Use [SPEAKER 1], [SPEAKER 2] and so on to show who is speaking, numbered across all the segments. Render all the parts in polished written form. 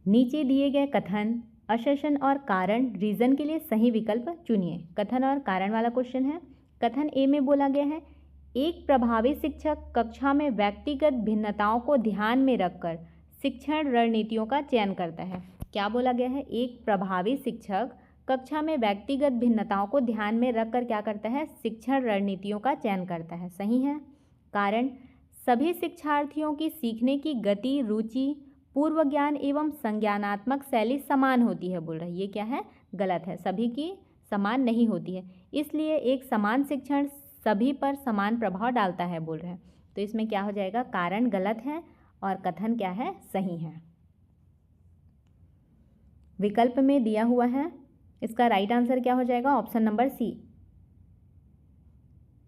[SPEAKER 1] नीचे दिए गए कथन, असर्शन और कारण, रीजन के लिए सही विकल्प चुनिए। कथन और कारण वाला क्वेश्चन है। कथन ए में बोला गया है, एक प्रभावी शिक्षक कक्षा में व्यक्तिगत भिन्नताओं को ध्यान में रखकर शिक्षण रणनीतियों का चयन करता है। क्या बोला गया है? एक प्रभावी शिक्षक कक्षा में व्यक्तिगत भिन्नताओं को ध्यान में रखकर क्या करता है? शिक्षण रणनीतियों का चयन करता है। सही है। कारण, सभी शिक्षार्थियों की सीखने की गति, रुचि, पूर्व ज्ञान एवं संज्ञानात्मक शैली समान होती है बोल रहा है। ये क्या है? गलत है। सभी की समान नहीं होती है, इसलिए एक समान शिक्षण सभी पर समान प्रभाव डालता है बोल रहे हैं। तो इसमें क्या हो जाएगा? कारण गलत है और कथन क्या है? सही है। विकल्प में दिया हुआ है, इसका राइट आंसर क्या हो जाएगा? ऑप्शन नंबर सी,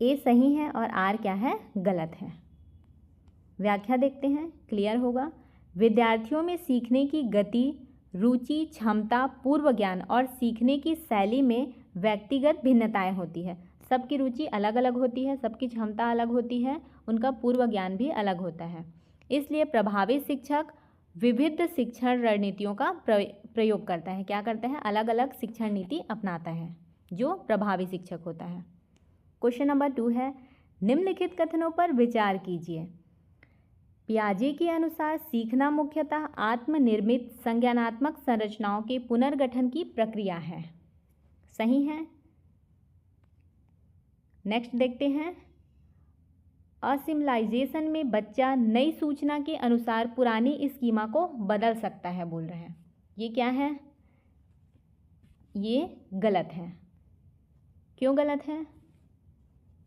[SPEAKER 1] ए सही है और आर क्या है? गलत है। व्याख्या देखते हैं, क्लियर होगा। विद्यार्थियों में सीखने की गति, रुचि, क्षमता, पूर्व ज्ञान और सीखने की शैली में व्यक्तिगत भिन्नताएं होती है। सबकी रुचि अलग अलग होती है, सबकी क्षमता अलग होती है, उनका पूर्व ज्ञान भी अलग होता है। इसलिए प्रभावी शिक्षक विविध शिक्षण रणनीतियों का प्रयोग करता है। क्या करता है? अलग अलग शिक्षण नीति अपनाता है, जो प्रभावी शिक्षक होता है। क्वेश्चन नंबर 2 है, निम्नलिखित कथनों पर विचार कीजिए। पियाजे के अनुसार सीखना मुख्यतः आत्मनिर्मित संज्ञानात्मक संरचनाओं के पुनर्गठन की प्रक्रिया है। सही है। नेक्स्ट देखते हैं, असिमिलाइजेशन में बच्चा नई सूचना के अनुसार पुरानी स्कीमा को बदल सकता है बोल रहे हैं। ये क्या है? ये गलत है। क्यों गलत है?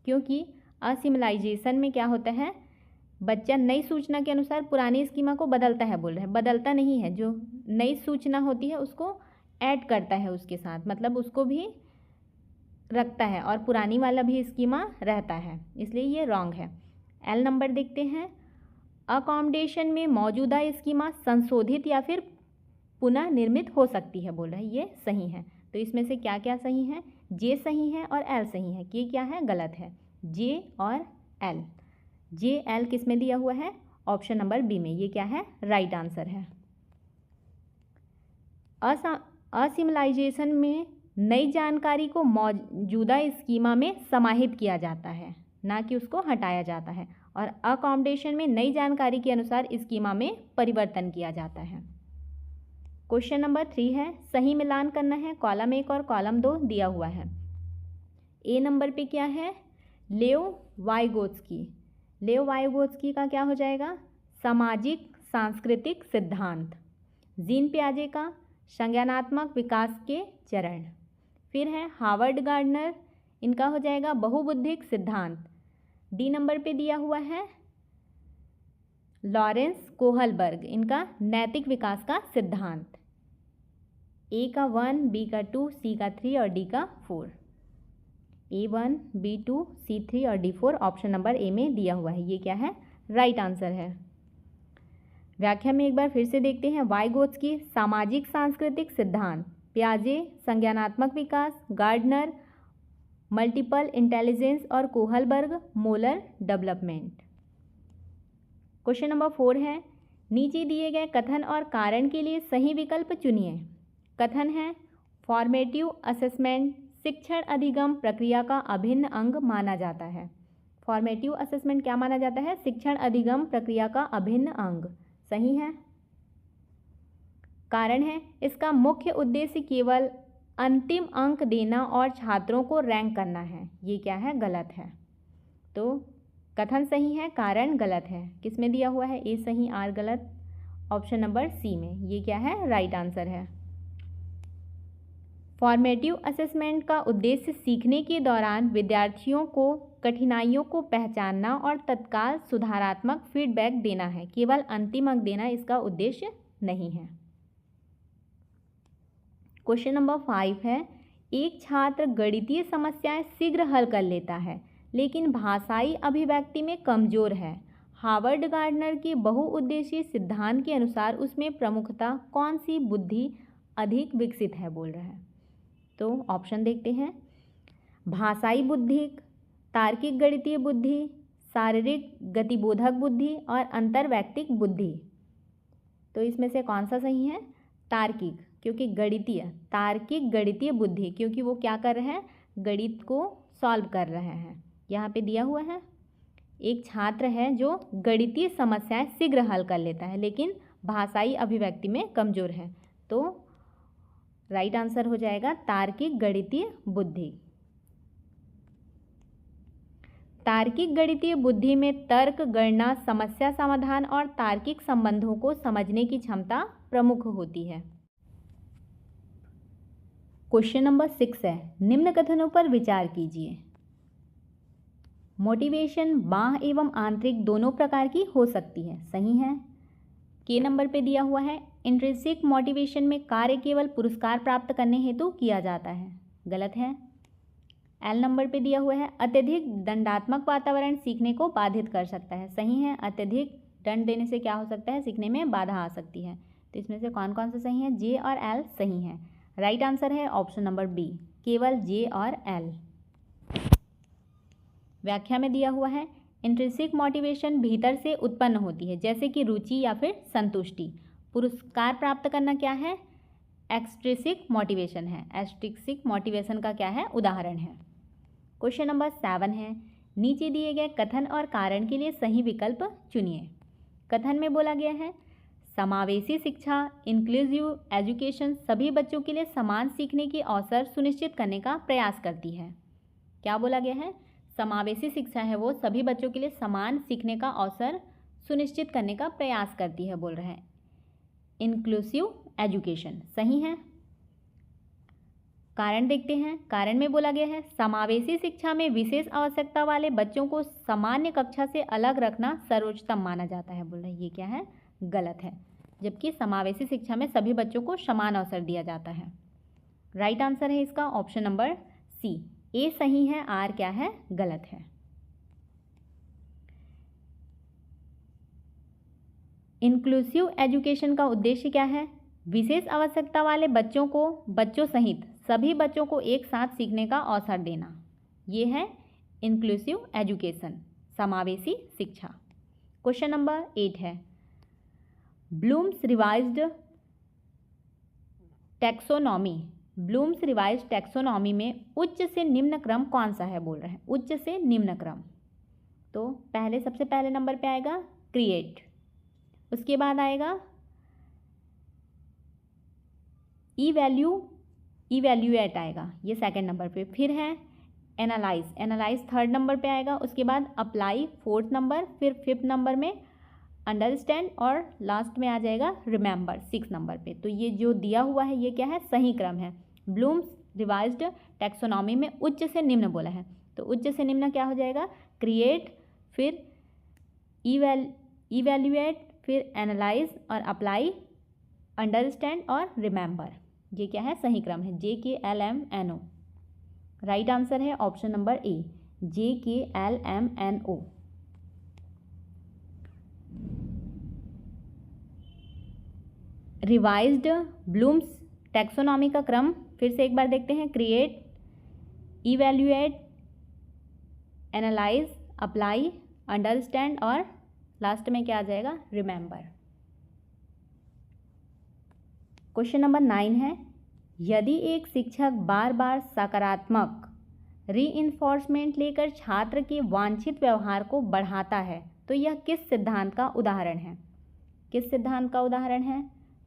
[SPEAKER 1] क्योंकि असिमिलाइजेशन में क्या होता है? बच्चा नई सूचना के अनुसार पुरानी स्कीमा को बदलता है बोल रहे हैं। बदलता नहीं है, जो नई सूचना होती है उसको ऐड करता है उसके साथ, मतलब उसको भी रखता है और पुरानी वाला भी स्कीमा रहता है, इसलिए ये रॉन्ग है। एल नंबर देखते हैं, अकोमोडेशन में मौजूदा स्कीमा संशोधित या फिर पुनः निर्मित हो सकती है बोल रहे हैं। ये सही है। तो इसमें से क्या क्या सही है? जे सही है और एल सही है। ये क्या है? गलत है। जे और एल, जे एल किस में दिया हुआ है? ऑप्शन नंबर बी में। ये क्या है? राइट आंसर है। असिमिलाइजेशन में नई जानकारी को मौजूदा स्कीमा में समाहित किया जाता है, ना कि उसको हटाया जाता है। और अकोमोडेशन में नई जानकारी के अनुसार स्कीमा में परिवर्तन किया जाता है। क्वेश्चन नंबर 3 है, सही मिलान करना है। कॉलम 1 और कॉलम 2 दिया हुआ है। ए नंबर पे क्या है? लेओ वाइगोत्स्की। लेओ वाइगोत्स्की का क्या हो जाएगा? सामाजिक सांस्कृतिक सिद्धांत। जीन पियाजे का संज्ञानात्मक विकास के चरण। फिर है हावर्ड गार्डनर, इनका हो जाएगा बहुबुद्धिक सिद्धांत। डी नंबर पे दिया हुआ है लॉरेंस कोहलबर्ग, इनका नैतिक विकास का सिद्धांत। ए का 1, बी का 2, सी का 3 और डी का 4। A1, B2, C3 और D4 ऑप्शन नंबर ए में दिया हुआ है। ये क्या है? राइट आंसर है। व्याख्या में एक बार फिर से देखते हैं। वाइगोत्स्की सामाजिक सांस्कृतिक सिद्धांत, पियाजे संज्ञानात्मक विकास, गार्डनर मल्टीपल इंटेलिजेंस और Kohlberg molar development. Question number 4 है, नीचे दिए गए कथन और कारण के लिए सही विकल्प चुनिए। कथन है, फॉर्मेटिव असेसमेंट शिक्षण अधिगम प्रक्रिया का अभिन्न अंग माना जाता है। फॉर्मेटिव असेसमेंट क्या माना जाता है? शिक्षण अधिगम प्रक्रिया का अभिन्न अंग। सही है। कारण है, इसका मुख्य उद्देश्य केवल अंतिम अंक देना और छात्रों को रैंक करना है। ये क्या है? गलत है। तो कथन सही है, कारण गलत है। किस में दिया हुआ है? ए सही, आर गलत, ऑप्शन नंबर सी में। ये क्या है? राइट आंसर है। फॉर्मेटिव असेसमेंट का उद्देश्य सीखने के दौरान विद्यार्थियों को कठिनाइयों को पहचानना और तत्काल सुधारात्मक फीडबैक देना है। केवल अंतिम अंक देना इसका उद्देश्य नहीं है। क्वेश्चन नंबर 5 है, एक छात्र गणितीय समस्याएं शीघ्र हल कर लेता है लेकिन भाषाई अभिव्यक्ति में कमजोर है। हावर्ड गार्डनर के बहुउद्देशीय सिद्धांत के अनुसार उसमें प्रमुखतः कौन सी बुद्धि अधिक विकसित है बोल रहा है। तो ऑप्शन देखते हैं, भाषाई बुद्धि, तार्किक गणितीय बुद्धि, शारीरिक गतिबोधक बुद्धि और अंतर्वैयक्तिक बुद्धि। तो इसमें से कौन सा सही है? तार्किक, क्योंकि गणितीय, तार्किक गणितीय बुद्धि, क्योंकि वो क्या कर रहे हैं, गणित को सॉल्व कर रहे हैं। यहाँ पे दिया हुआ है एक छात्र है जो गणितीय समस्याएं शीघ्र हल कर लेता है लेकिन भाषाई अभिव्यक्ति में कमजोर है। तो राइट आंसर हो जाएगा तार्किक गणितीय बुद्धि। तार्किक गणितीय बुद्धि में तर्क, गणना, समस्या समाधान और तार्किक संबंधों को समझने की क्षमता प्रमुख होती है। क्वेश्चन नंबर 6 है, निम्न कथनों पर विचार कीजिए। मोटिवेशन बाह्य एवं आंतरिक दोनों प्रकार की हो सकती है, सही है। के नंबर पे दिया हुआ है, इंट्रिंसिक मोटिवेशन में कार्य केवल पुरस्कार प्राप्त करने हेतु किया जाता है, गलत है। एल नंबर पे दिया हुआ है, अत्यधिक दंडात्मक वातावरण सीखने को बाधित कर सकता है, सही है। अत्यधिक दंड देने से क्या हो सकता है, सीखने में बाधा आ सकती है। तो इसमें से कौन कौन सा सही है, जे और एल सही है। राइट आंसर है ऑप्शन नंबर बी, केवल जे और एल। व्याख्या में दिया हुआ है, इंट्रिंसिक मोटिवेशन भीतर से उत्पन्न होती है, जैसे कि रुचि या फिर संतुष्टि। पुरस्कार प्राप्त करना क्या है, एक्सट्रिंसिक मोटिवेशन है। एक्सट्रिंसिक मोटिवेशन का क्या है, उदाहरण है। क्वेश्चन नंबर 7 है, नीचे दिए गए कथन और कारण के लिए सही विकल्प चुनिए। कथन में बोला गया है, समावेशी शिक्षा, इंक्लूसिव एजुकेशन सभी बच्चों के लिए समान सीखने के अवसर सुनिश्चित करने का प्रयास करती है। क्या बोला गया है, समावेशी शिक्षा है वो सभी बच्चों के लिए समान सीखने का अवसर सुनिश्चित करने का प्रयास करती है, बोल रहे हैं। इंक्लूसिव एजुकेशन सही है। कारण देखते हैं, कारण में बोला गया है, समावेशी शिक्षा में विशेष आवश्यकता वाले बच्चों को सामान्य कक्षा से अलग रखना सर्वोच्चतम माना जाता है, बोल रहे हैं। ये क्या है, गलत है, जबकि समावेशी शिक्षा में सभी बच्चों को समान अवसर दिया जाता है। राइट आंसर है इसका ऑप्शन नंबर सी, ए सही है, आर क्या है, गलत है। इंक्लूसिव एजुकेशन का उद्देश्य क्या है, विशेष आवश्यकता वाले बच्चों को, बच्चों सहित सभी बच्चों को एक साथ सीखने का अवसर देना, ये है इंक्लूसिव एजुकेशन, समावेशी शिक्षा। क्वेश्चन नंबर 8 है, Bloom's revised taxonomy, Bloom's revised taxonomy में उच्च से निम्न क्रम कौन सा है, बोल रहे हैं। उच्च से निम्न क्रम, तो पहले सबसे पहले नंबर पे आएगा क्रिएट, उसके बाद आएगा इवैल्यूएट आएगा, ये सेकंड नंबर पे। फिर है एनालाइज थर्ड नंबर पे आएगा, उसके बाद अप्लाई फोर्थ नंबर, फिर फिफ्थ नंबर में अंडरस्टैंड और लास्ट में आ जाएगा रिमेंबर 6 नंबर पे। तो ये जो दिया हुआ है ये क्या है, सही क्रम है। ब्लूम्स रिवाइज्ड टैक्सोनॉमी में उच्च से निम्न बोला है, तो उच्च से निम्न क्या हो जाएगा, क्रिएट, फिर इवैल्यूएट, फिर एनालाइज और अप्लाई, अंडरस्टैंड और रिमेंबर, ये क्या है, सही क्रम है, JKLMNO। राइट आंसर है option number A, JKLMNO। Revised Bloom's taxonomy का क्रम फिर से एक बार देखते हैं, create, evaluate, analyse, apply, understand और लास्ट में क्या आ जाएगा, रिमेंबर। क्वेश्चन नंबर 9 है, यदि एक शिक्षक बार बार सकारात्मक रीइंफोर्समेंट लेकर छात्र के वांछित व्यवहार को बढ़ाता है तो यह किस सिद्धांत का उदाहरण है। किस सिद्धांत का उदाहरण है,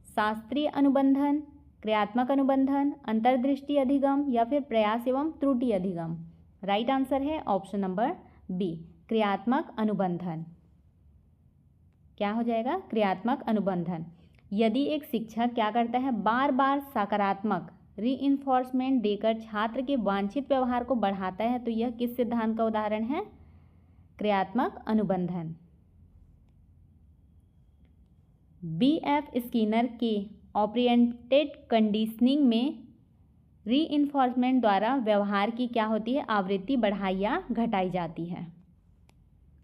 [SPEAKER 1] शास्त्रीय अनुबंधन, क्रियात्मक अनुबंधन, अंतर्दृष्टि अधिगम या फिर प्रयास एवं त्रुटि अधिगम। राइट आंसर है ऑप्शन नंबर बी, क्रियात्मक अनुबंधन। क्या हो जाएगा, क्रियात्मक अनुबंधन। यदि एक शिक्षक क्या करता है, बार बार सकारात्मक रीइंफोर्समेंट देकर छात्र के वांछित व्यवहार को बढ़ाता है तो यह किस सिद्धांत का उदाहरण है, क्रियात्मक अनुबंधन। BF स्किनर के ऑरिएंटेड कंडीशनिंग में रीइंफोर्समेंट द्वारा व्यवहार की क्या होती है, आवृत्ति बढ़ाई या घटाई जाती है।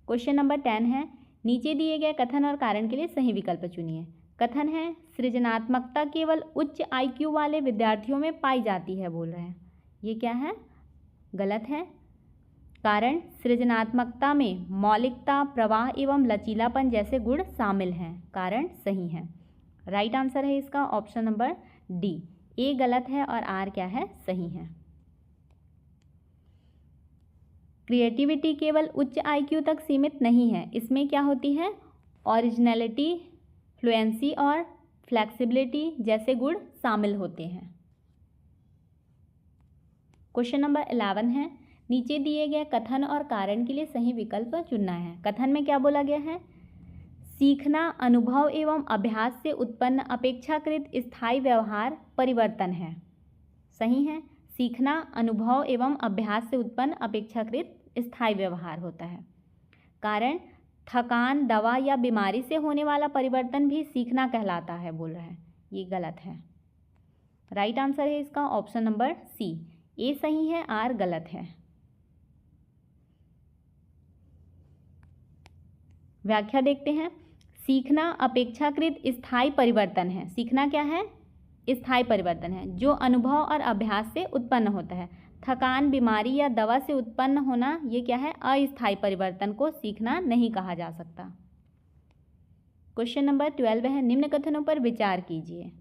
[SPEAKER 1] क्वेश्चन नंबर 10 है, नीचे दिए गए कथन और कारण के लिए सही विकल्प चुनिए। कथन है, सृजनात्मकता केवल उच्च IQ वाले विद्यार्थियों में पाई जाती है, बोल रहे हैं। ये क्या है, गलत है। कारण, सृजनात्मकता में मौलिकता, प्रवाह एवं लचीलापन जैसे गुण शामिल हैं, कारण सही है। राइट आंसर है इसका ऑप्शन नंबर डी। ए गलत है और आर क्या है, सही है। क्रिएटिविटी केवल उच्च आईक्यू तक सीमित नहीं है, इसमें क्या होती है, ओरिजिनलिटी, फ्लुएंसी और फ्लेक्सिबिलिटी जैसे गुण शामिल होते हैं। क्वेश्चन नंबर 11 है, नीचे दिए गए कथन और कारण के लिए सही विकल्प चुनना है। कथन में क्या बोला गया है, सीखना अनुभव एवं अभ्यास से उत्पन्न अपेक्षाकृत स्थायी व्यवहार परिवर्तन है। सही है, सीखना अनुभव एवं अभ्यास से उत्पन्न अपेक्षाकृत स्थायी व्यवहार होता है। कारण, थकान, दवा या बीमारी से होने वाला परिवर्तन भी सीखना कहलाता है, बोल रहा है, ये गलत है। राइट आंसर है इसका ऑप्शन नंबर सी। ए सही है, आर गलत है। व्याख्या देखते हैं। सीखना अपेक्षाकृत स्थायी परिवर्तन है। सीखना क्या है, स्थायी परिवर्तन है जो अनुभव और अभ्यास से उत्पन्न होता है। थकान, बीमारी या दवा से उत्पन्न होना ये क्या है, अस्थायी परिवर्तन को सीखना नहीं कहा जा सकता। क्वेश्चन नंबर 12 है, निम्न कथनों पर विचार कीजिए।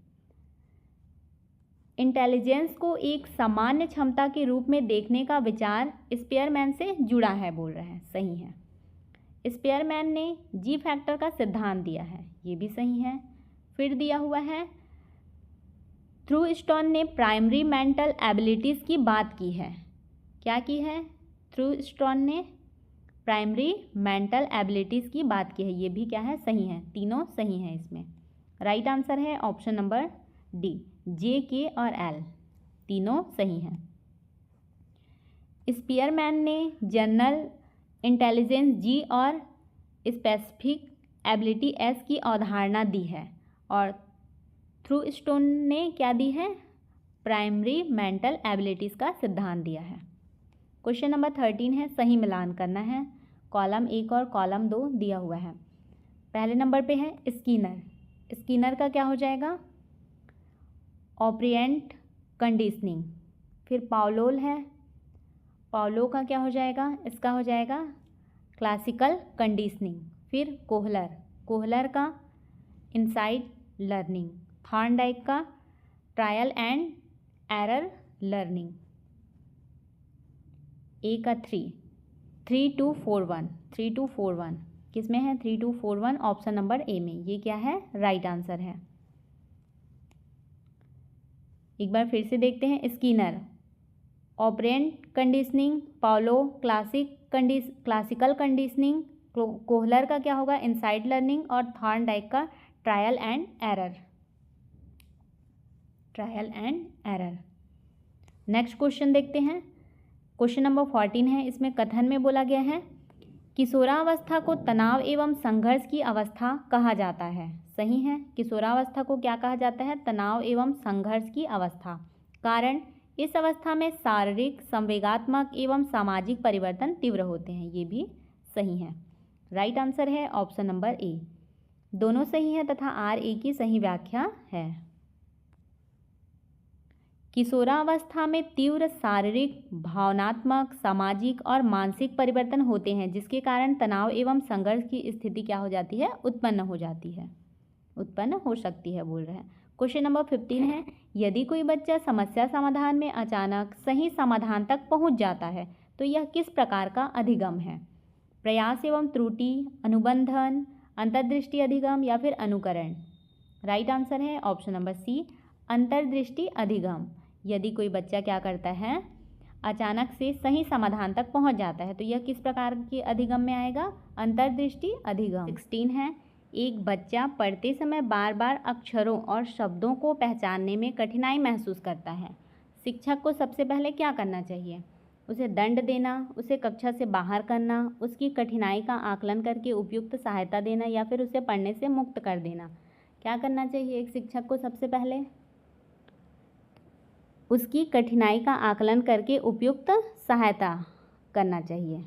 [SPEAKER 1] इंटेलिजेंस को एक सामान्य क्षमता के रूप में देखने का विचार स्पेयरमैन से जुड़ा है, बोल रहे हैं, सही है। स्पेयरमैन ने जी फैक्टर का सिद्धांत दिया है, ये भी सही है। फिर दिया हुआ है, थ्रूस्टोन ने प्राइमरी मेंटल एबिलिटीज़ की बात की है। क्या की है, थ्रूस्टोन ने प्राइमरी मेंटल एबिलिटीज़ की बात की है, ये भी क्या है, सही है। तीनों सही हैं इसमें। राइट आंसर है ऑप्शन नंबर डी। जे, के और एल तीनों सही हैं। स्पेयरमैन ने जनरल इंटेलिजेंस जी और स्पेसिफिक एबिलिटी एस की अवधारणा दी है, और थ्रूस्टोन ने क्या दी है, प्राइमरी मेंटल एबिलिटीज़ का सिद्धांत दिया है। क्वेश्चन नंबर 13 है, सही मिलान करना है। कॉलम 1 और कॉलम 2 दिया हुआ है। पहले नंबर पे है स्किनर। स्किनर का क्या हो जाएगा, ऑपरेंट कंडीशनिंग। फिर पाउलोल है, पाउलो का क्या हो जाएगा, इसका हो जाएगा क्लासिकल कंडीशनिंग। फिर कोहलर, कोहलर का इनसाइड लर्निंग। थॉर्नडाइक का ट्रायल एंड एरर लर्निंग। ए का 3241 3241 किस में है, 3241 ऑप्शन नंबर ए में, ये क्या है, राइट आंसर है। एक बार फिर से देखते हैं। Skinner operant conditioning, Paulo classical conditioning, Kohler का क्या होगा, इनसाइड लर्निंग, और थॉर्नडाइक का trial and error. Next question देखते हैं। क्वेश्चन नंबर 14 है, इसमें कथन में बोला गया है, किशोरावस्था को तनाव एवं संघर्ष की अवस्था कहा जाता है। सही है, किशोरावस्था को क्या कहा जाता है, तनाव एवं संघर्ष की अवस्था। कारण, इस अवस्था में शारीरिक, संवेगात्मक एवं सामाजिक परिवर्तन तीव्र होते हैं, ये भी सही है। राइट आंसर है ऑप्शन नंबर ए। दोनों सही है तथा आर ए की सही व्याख्या है। किशोरावस्था में तीव्र शारीरिक, भावनात्मक, सामाजिक और मानसिक परिवर्तन होते हैं, जिसके कारण तनाव एवं संघर्ष की स्थिति क्या हो जाती है, उत्पन्न हो सकती है, बोल रहे हैं। क्वेश्चन नंबर 15 है, यदि कोई बच्चा समस्या समाधान में अचानक सही समाधान तक पहुंच जाता है तो यह किस प्रकार का अधिगम है, प्रयास एवं त्रुटि, अनुबंधन, अंतर्दृष्टि अधिगम या फिर अनुकरण। राइट आंसर है ऑप्शन नंबर सी, अंतर्दृष्टि अधिगम। यदि कोई बच्चा क्या करता है, अचानक से सही समाधान तक पहुंच जाता है तो यह किस प्रकार के अधिगम में आएगा, अंतर्दृष्टि अधिगम। 16 है, एक बच्चा पढ़ते समय बार बार अक्षरों और शब्दों को पहचानने में कठिनाई महसूस करता है। शिक्षक को सबसे पहले क्या करना चाहिए, उसे दंड देना, उसे कक्षा से बाहर करना, उसकी कठिनाई का आकलन करके उपयुक्त सहायता देना, या फिर उसे पढ़ने से मुक्त कर देना। क्या करना चाहिए एक शिक्षक को, सबसे पहले उसकी कठिनाई का आकलन करके उपयुक्त सहायता करना चाहिए।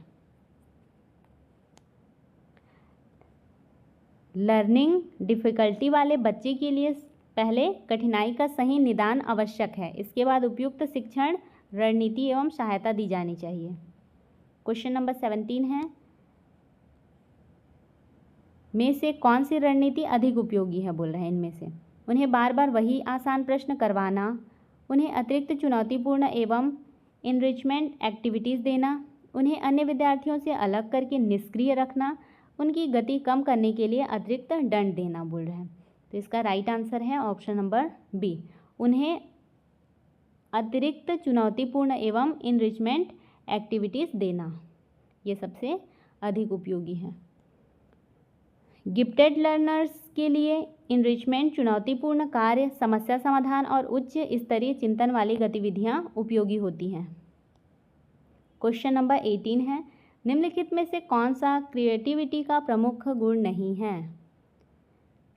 [SPEAKER 1] लर्निंग डिफ़िकल्टी वाले बच्चे के लिए पहले कठिनाई का सही निदान आवश्यक है, इसके बाद उपयुक्त शिक्षण रणनीति एवं सहायता दी जानी चाहिए। क्वेश्चन नंबर 17 है, में से कौन सी रणनीति अधिक उपयोगी है, बोल रहे हैं इनमें से। उन्हें बार बार वही आसान प्रश्न करवाना, उन्हें अतिरिक्त चुनौतीपूर्ण एवं इनरिचमेंट एक्टिविटीज़ देना, उन्हें अन्य विद्यार्थियों से अलग करके निष्क्रिय रखना, उनकी गति कम करने के लिए अतिरिक्त दंड देना बोल रहे हैं। तो इसका राइट आंसर है ऑप्शन नंबर बी, उन्हें अतिरिक्त चुनौतीपूर्ण एवं इनरिचमेंट एक्टिविटीज़ देना, ये सबसे अधिक उपयोगी है। गिफ्टेड लर्नर्स के लिए इनरिचमेंट चुनौतीपूर्ण कार्य, समस्या समाधान और उच्च स्तरीय चिंतन वाली गतिविधियां उपयोगी होती हैं। क्वेश्चन नंबर 18 है, निम्नलिखित में से कौन सा क्रिएटिविटी का प्रमुख गुण नहीं है?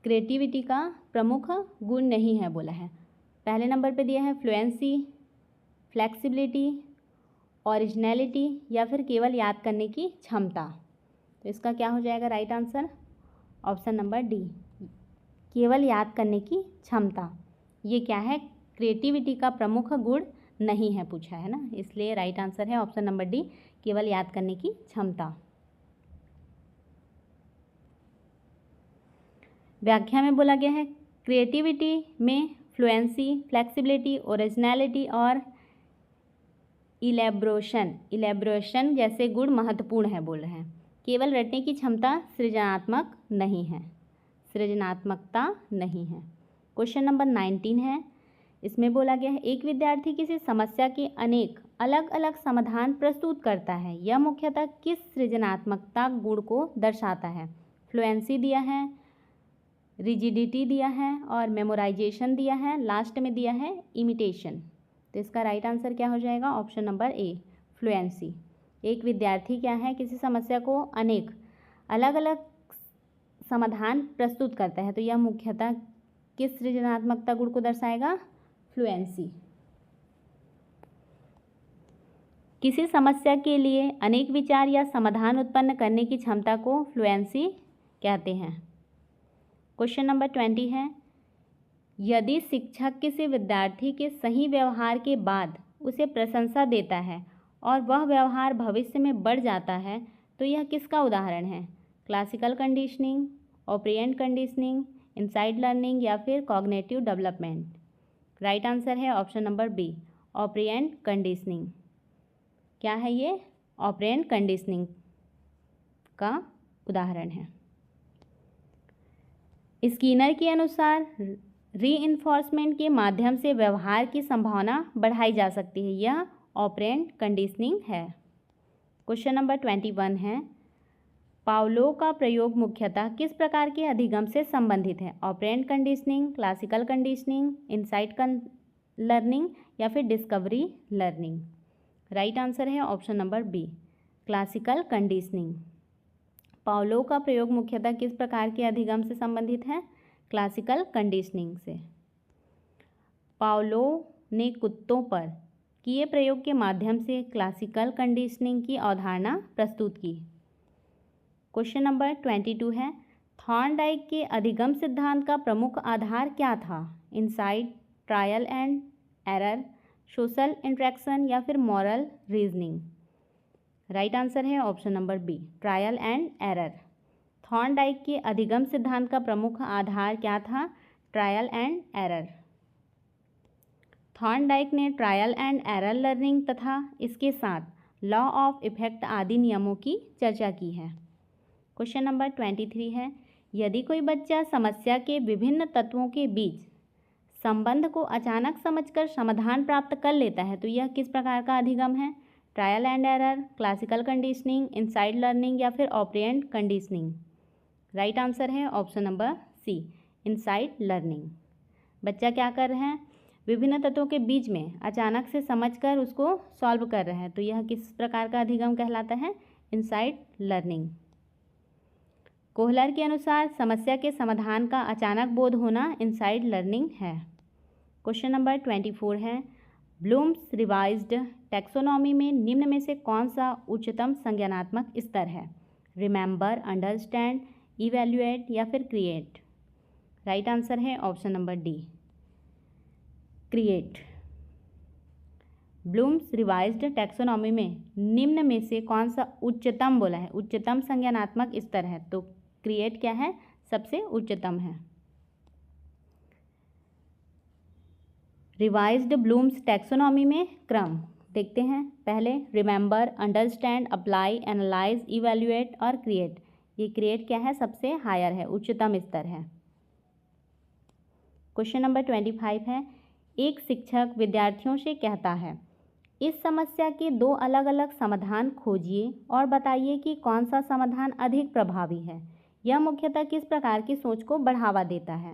[SPEAKER 1] क्रिएटिविटी का प्रमुख गुण नहीं है बोला है। पहले नंबर पे दिया है फ्लुएंसी, फ्लेक्सिबिलिटी, ओरिजिनलिटी या फिर केवल याद करने की क्षमता। तो इसका क्या हो जाएगा right answer? Option number D, केवल याद करने की क्षमता। ये क्या है? क्रिएटिविटी का प्रमुख गुण नहीं है पूछा है ना, इसलिए राइट आंसर है ऑप्शन नंबर डी, केवल याद करने की क्षमता। व्याख्या में बोला गया है क्रिएटिविटी में फ्लुएंसी, फ्लेक्सिबिलिटी, ओरिजिनलिटी और इलेब्रेशन जैसे गुण महत्वपूर्ण है बोल रहे हैं। केवल रटने की क्षमता सृजनात्मक नहीं है, सृजनात्मकता नहीं है। क्वेश्चन नंबर 19 है, इसमें बोला गया है एक विद्यार्थी किसी समस्या के अनेक अलग अलग समाधान प्रस्तुत करता है, यह मुख्यतः किस सृजनात्मकता गुण को दर्शाता है? फ्लुएंसी दिया है, रिजिडिटी दिया है और मेमोराइजेशन दिया है, लास्ट में दिया है इमिटेशन। तो इसका राइट आंसर क्या हो जाएगा? ऑप्शन नंबर ए, फ्लुएंसी। एक विद्यार्थी क्या है, किसी समस्या को अनेक अलग अलग समाधान प्रस्तुत करता है, तो यह मुख्यतः किस सृजनात्मकता गुण को दर्शाएगा? फ्लुएंसी। किसी समस्या के लिए अनेक विचार या समाधान उत्पन्न करने की क्षमता को फ्लुएंसी कहते हैं। क्वेश्चन नंबर 20 है, यदि शिक्षक किसी विद्यार्थी के सही व्यवहार के बाद उसे प्रशंसा देता है और वह व्यवहार भविष्य में बढ़ जाता है, तो यह किसका उदाहरण है? Classical conditioning, operant conditioning, inside learning या फिर कॉग्निटिव डेवलपमेंट? राइट आंसर है option number B, operant conditioning. क्या है ये? ऑपरेंट कंडीशनिंग का उदाहरण है। स्कीनर के अनुसार रीइंफोर्समेंट के माध्यम से व्यवहार की संभावना बढ़ाई जा सकती है, यह ऑपरेंट कंडीशनिंग है। क्वेश्चन नंबर 21 है, पावलोव का प्रयोग मुख्यतः किस प्रकार के अधिगम से संबंधित है? Operant conditioning, classical conditioning, insight learning या फिर डिस्कवरी लर्निंग? राइट आंसर है option number B, classical conditioning. Pavlov का प्रयोग मुख्यतः किस प्रकार के अधिगम से संबंधित है? क्लासिकल कंडीशनिंग से। पावलोव ने कुत्तों पर किए प्रयोग के माध्यम से क्लासिकल कंडीशनिंग की अवधारणा प्रस्तुत की। क्वेश्चन नंबर 22 है, थॉर्नडाइक के अधिगम सिद्धांत का प्रमुख आधार क्या था? Insight, trial and error, social interaction या फिर मॉरल रीजनिंग? राइट आंसर है option number B, trial and error. Thorndike के अधिगम सिद्धांत का प्रमुख आधार क्या था? Trial and error. थॉर्नडाइक ने ट्रायल एंड एरर लर्निंग तथा इसके साथ लॉ ऑफ इफेक्ट आदि नियमों की चर्चा की है। क्वेश्चन नंबर 23 है, यदि कोई बच्चा समस्या के विभिन्न तत्वों के बीच संबंध को अचानक समझकर समाधान प्राप्त कर लेता है, तो यह किस प्रकार का अधिगम है? Trial and error, classical conditioning, inside learning या फिर ऑपरेंट कंडीशनिंग? राइट आंसर है option number C, inside learning. बच्चा क्या कर रहे हैं? विभिन्न तत्वों के बीच में अचानक से समझकर उसको सॉल्व कर रहे हैं, तो यह किस प्रकार का अधिगम कहलाता है? Inside learning. कोहलर के अनुसार समस्या के समाधान का अचानक बोध होना इनसाइड लर्निंग है। क्वेश्चन नंबर 24 है, ब्लूम्स रिवाइज्ड टैक्सोनॉमी में निम्न में से कौन सा उच्चतम संज्ञानात्मक स्तर है? रिमेंबर, अंडरस्टैंड, इवैल्यूएट या फिर क्रिएट? राइट आंसर है option number D, create. Bloom's revised taxonomy में निम्न में से कौन सा उच्चतम बोला है? उच्चतम संज्ञानात्मक स्तर है, तो क्रिएट क्या है? सबसे उच्चतम है। रिवाइज्ड ब्लूम्स टैक्सोनॉमी में क्रम देखते हैं। पहले remember, understand, apply, analyse, evaluate और क्रिएट। ये क्रिएट क्या है, सबसे हायर है, उच्चतम स्तर है। क्वेश्चन नंबर 25 है, एक शिक्षक विद्यार्थियों से कहता है, इस समस्या के 2 अलग अलग समाधान खोजिए और बताइए कि कौन सा समाधान अधिक प्रभावी है। यह मुख्यतः किस प्रकार की सोच को बढ़ावा देता है?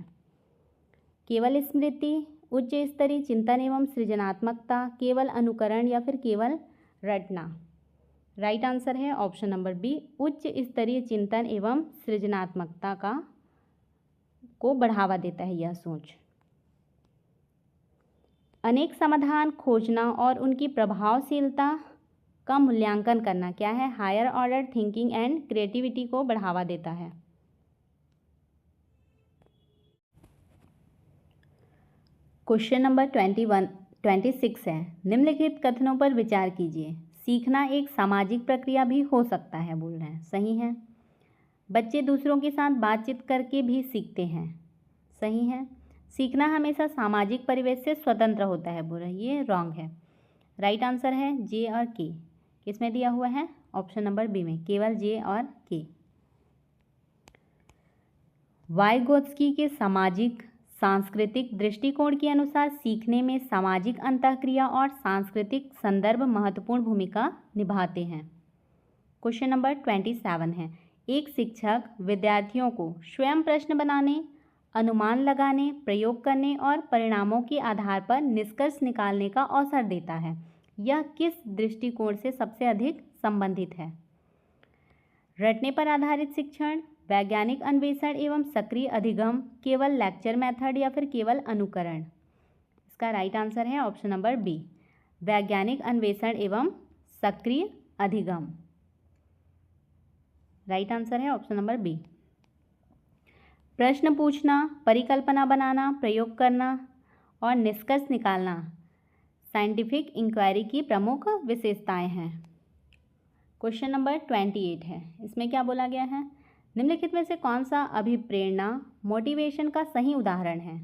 [SPEAKER 1] केवल स्मृति, उच्च स्तरीय चिंतन एवं सृजनात्मकता, केवल अनुकरण या फिर केवल रटना। राइट आंसर है ऑप्शन नंबर बी, उच्च स्तरीय चिंतन एवं सृजनात्मकता को बढ़ावा देता है यह सोच। अनेक समाधान खोजना और उनकी प्रभावशीलता का मूल्यांकन करना क्या है? Higher order thinking and creativity को बढ़ावा देता है। क्वेश्चन नंबर 26 है, निम्नलिखित कथनों पर विचार कीजिए। सीखना एक सामाजिक प्रक्रिया भी हो सकता है, बोल रहे हैं, सही है। बच्चे दूसरों के साथ बातचीत करके भी सीखते हैं, सही है। सीखना हमेशा सामाजिक परिवेश से स्वतंत्र होता है, बोल रहे हैं, ये रॉन्ग है। राइट आंसर है जे और के। किसमें दिया हुआ है? ऑप्शन नंबर बी में, केवल जे और के। वाइगोत्स्की के सामाजिक सांस्कृतिक दृष्टिकोण के अनुसार सीखने में सामाजिक अंतःक्रिया और सांस्कृतिक संदर्भ महत्वपूर्ण भूमिका निभाते हैं। क्वेश्चन नंबर 27 है, एक शिक्षक विद्यार्थियों को स्वयं प्रश्न बनाने, अनुमान लगाने, प्रयोग करने और परिणामों के आधार पर निष्कर्ष निकालने का अवसर देता है। यह किस दृष्टिकोण से सबसे अधिक संबंधित है? रटने पर आधारित शिक्षण, वैज्ञानिक अन्वेषण एवं सक्रिय अधिगम, केवल लेक्चर मेथड या फिर केवल अनुकरण। इसका राइट आंसर है ऑप्शन नंबर बी, वैज्ञानिक अन्वेषण एवं सक्रिय अधिगम। राइट आंसर है ऑप्शन नंबर बी। प्रश्न पूछना, परिकल्पना बनाना, प्रयोग करना और निष्कर्ष निकालना साइंटिफिक इंक्वायरी की प्रमुख विशेषताएं हैं। क्वेश्चन नंबर 28 है, इसमें क्या बोला गया है? निम्नलिखित में से कौन सा अभिप्रेरणा मोटिवेशन का सही उदाहरण है?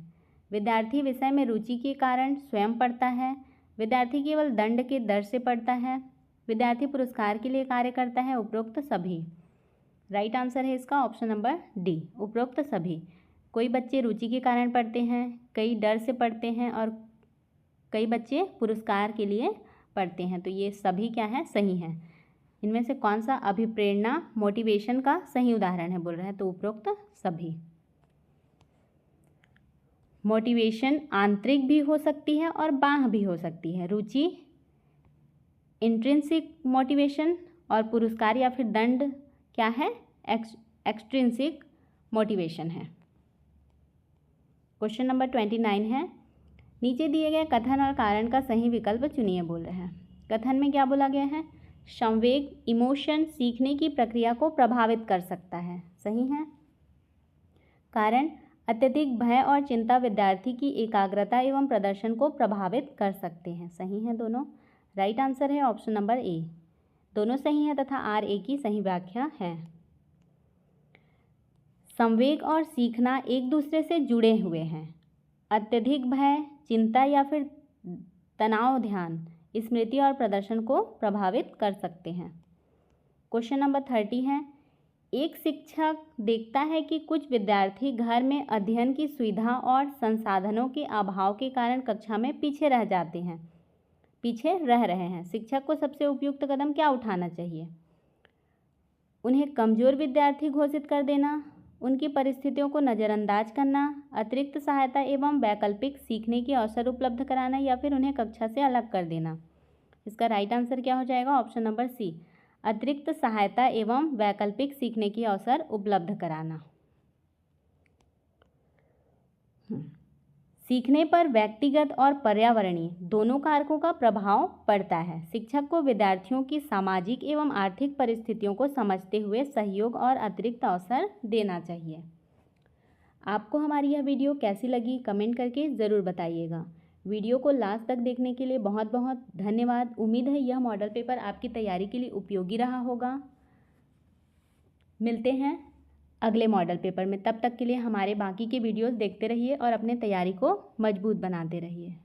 [SPEAKER 1] विद्यार्थी विषय में रुचि के कारण स्वयं पढ़ता है, विद्यार्थी केवल दंड के डर से पढ़ता है, विद्यार्थी पुरस्कार के लिए कार्य करता है, उपरोक्त सभी। राइट आंसर है इसका ऑप्शन नंबर डी, उपरोक्त सभी। कोई बच्चे रुचि के कारण पढ़ते हैं, कई डर से पढ़ते हैं और कई बच्चे पुरस्कार के लिए पढ़ते हैं, तो ये सभी क्या है? सही हैं। इनमें से कौन सा अभिप्रेरणा मोटिवेशन का सही उदाहरण है, बोल रहा है, तो उपरोक्त सभी। मोटिवेशन आंतरिक भी हो सकती है और बाह्य भी हो सकती है। रुचि इंट्रिंसिक मोटिवेशन और पुरस्कार या फिर दंड क्या है? एक्सट्रिंसिक मोटिवेशन है। क्वेश्चन नंबर 29 है, नीचे दिए गए कथन और कारण का सही विकल्प चुनिए, बोल रहे हैं। कथन में क्या बोला गया है? संवेग, इमोशन सीखने की प्रक्रिया को प्रभावित कर सकता है, सही है। कारण, अत्यधिक भय और चिंता विद्यार्थी की एकाग्रता एवं प्रदर्शन को प्रभावित कर सकते हैं, सही है दोनों। राइट आंसर है ऑप्शन नंबर ए, दोनों सही है तथा आर ए की सही व्याख्या है। संवेग और सीखना एक दूसरे से जुड़े हुए हैं। अत्यधिक भय, चिंता या फिर तनाव ध्यान, स्मृति और प्रदर्शन को प्रभावित कर सकते हैं। क्वेश्चन नंबर 30 है, एक शिक्षक देखता है कि कुछ विद्यार्थी घर में अध्ययन की सुविधा और संसाधनों के अभाव के कारण कक्षा में पीछे रह रहे हैं। शिक्षक को सबसे उपयुक्त कदम क्या उठाना चाहिए? उन्हें कमज़ोर विद्यार्थी घोषित कर देना, उनकी परिस्थितियों को नज़रअंदाज करना, अतिरिक्त सहायता एवं वैकल्पिक सीखने के अवसर उपलब्ध कराना या फिर उन्हें कक्षा से अलग कर देना। इसका राइट आंसर क्या हो जाएगा? ऑप्शन नंबर सी, अतिरिक्त सहायता एवं वैकल्पिक सीखने के अवसर उपलब्ध कराना। सीखने पर व्यक्तिगत और पर्यावरणीय दोनों कारकों का प्रभाव पड़ता है। शिक्षक को विद्यार्थियों की सामाजिक एवं आर्थिक परिस्थितियों को समझते हुए सहयोग और अतिरिक्त अवसर देना चाहिए। आपको हमारी यह वीडियो कैसी लगी कमेंट करके ज़रूर बताइएगा। वीडियो को लास्ट तक देखने के लिए बहुत बहुत धन्यवाद। उम्मीद है यह मॉडल पेपर आपकी तैयारी के लिए उपयोगी रहा होगा। मिलते हैं अगले मॉडल पेपर में, तब तक के लिए हमारे बाकी के वीडियोस देखते रहिए और अपने तैयारी को मजबूत बनाते रहिए।